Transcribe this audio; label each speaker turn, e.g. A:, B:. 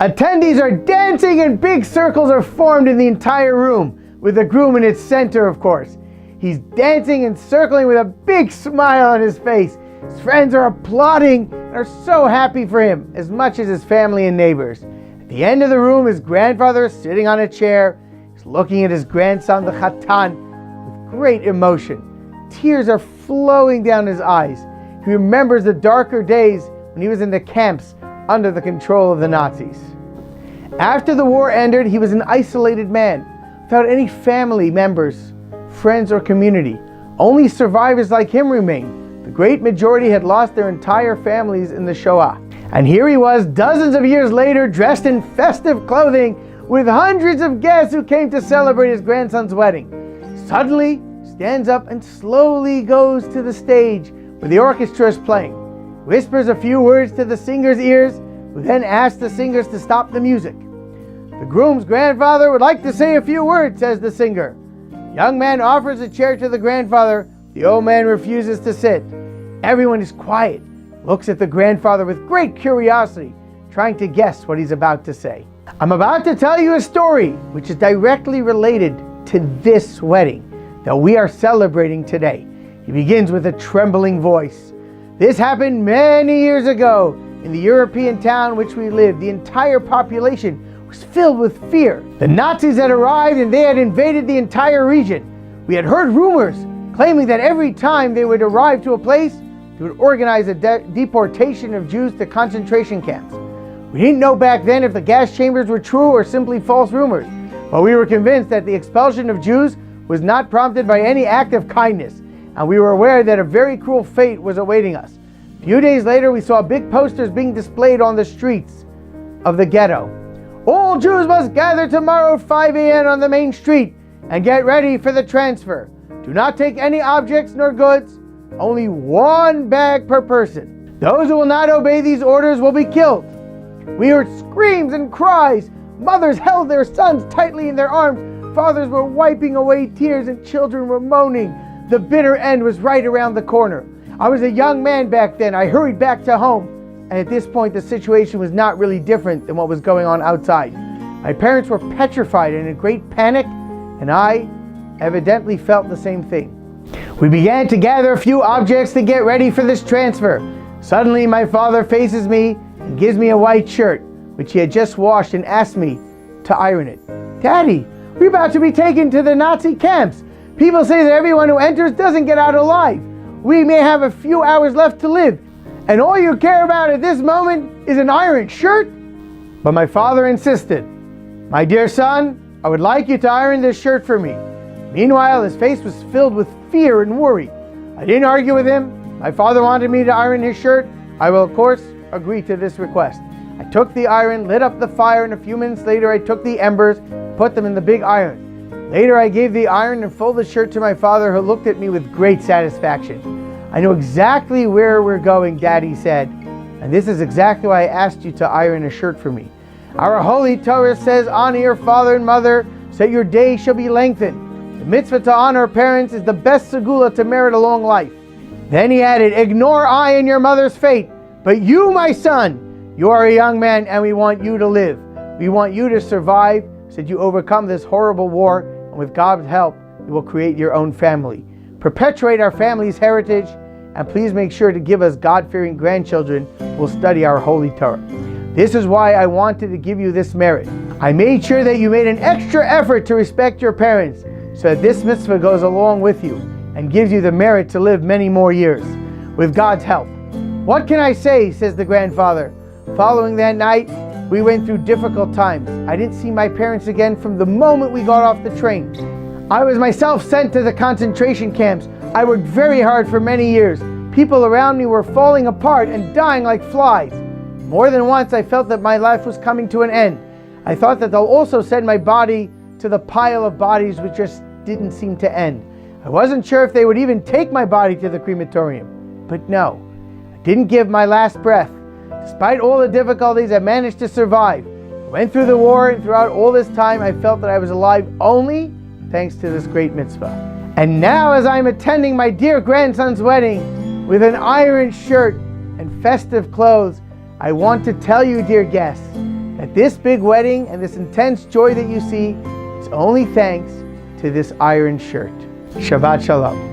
A: Attendees are dancing and big circles are formed in the entire room, with the groom in its center, of course. He's dancing and circling with a big smile on his face. His friends are applauding and are so happy for him, as much as his family and neighbors. At the end of the room, his grandfather is sitting on a chair. He's looking at his grandson, the Chatan, with great emotion. Tears are flowing down his eyes. He remembers the darker days when he was in the camps under the control of the Nazis. After the war ended, he was an isolated man, without any family members, friends, or community. Only survivors like him remained. The great majority had lost their entire families in the Shoah. And here he was, dozens of years later, dressed in festive clothing, with hundreds of guests who came to celebrate his grandson's wedding. Suddenly, stands up and slowly goes to the stage where the orchestra is playing, whispers a few words to the singer's ears, who then asks the singers to stop the music. The groom's grandfather would like to say a few words, says the singer. The young man offers a chair to the grandfather. The old man refuses to sit. Everyone is quiet, looks at the grandfather with great curiosity, trying to guess what he's about to say. I'm about to tell you a story which is directly related to this wedding that we are celebrating today. He begins with a trembling voice. This happened many years ago in the European town in which we lived. The entire population was filled with fear. The Nazis had arrived and they had invaded the entire region. We had heard rumors claiming that every time they would arrive to a place, they would organize a deportation of Jews to concentration camps. We didn't know back then if the gas chambers were true or simply false rumors, but we were convinced that the expulsion of Jews was not prompted by any act of kindness, and we were aware that a very cruel fate was awaiting us. A few days later, we saw big posters being displayed on the streets of the ghetto. All Jews must gather tomorrow at 5 a.m. on the main street and get ready for the transfer. Do not take any objects nor goods, only one bag per person. Those who will not obey these orders will be killed. We heard screams and cries. Mothers held their sons tightly in their arms. Fathers were wiping away tears and children were moaning. The bitter end was right around the corner. I was a young man back then. I hurried back to home. And at this point, the situation was not really different than what was going on outside. My parents were petrified and in great panic, and I evidently felt the same thing. We began to gather a few objects to get ready for this transfer. Suddenly, my father faces me and gives me a white shirt, which he had just washed, and asks me to iron it. Daddy, we're about to be taken to the Nazi camps. People say that everyone who enters doesn't get out alive. We may have a few hours left to live, and all you care about at this moment is an iron shirt? But my father insisted. My dear son, I would like you to iron this shirt for me. Meanwhile, his face was filled with fear and worry. I didn't argue with him. My father wanted me to iron his shirt. I will, of course, agree to this request. I took the iron, lit up the fire, and a few minutes later I took the embers, put them in the big iron. Later I gave the iron and folded shirt to my father, who looked at me with great satisfaction. I know exactly where we're going, Daddy said, and this is exactly why I asked you to iron a shirt for me. Our holy Torah says, honor your father and mother, so that your days shall be lengthened. The mitzvah to honor parents is the best segula to merit a long life. Then he added, ignore I and your mother's fate, but you, my son, you are a young man and we want you to live. We want you to survive so that you overcome this horrible war, and with God's help, you will create your own family. Perpetuate our family's heritage, and please make sure to give us God-fearing grandchildren who will study our holy Torah. This is why I wanted to give you this merit. I made sure that you made an extra effort to respect your parents, so that this mitzvah goes along with you and gives you the merit to live many more years, with God's help. What can I say, says the grandfather. Following that night, we went through difficult times. I didn't see my parents again from the moment we got off the train. I was myself sent to the concentration camps. I worked very hard for many years. People around me were falling apart and dying like flies. More than once I felt that my life was coming to an end. I thought that they'll also send my body to the pile of bodies which just didn't seem to end. I wasn't sure if they would even take my body to the crematorium. But no, I didn't give my last breath. Despite all the difficulties, I managed to survive. I went through the war, and throughout all this time I felt that I was alive only thanks to this great mitzvah. And now, as I'm attending my dear grandson's wedding with an iron shirt and festive clothes, I want to tell you, dear guests, that That this big wedding and this intense joy that you see is only thanks to this iron shirt. Shabbat Shalom.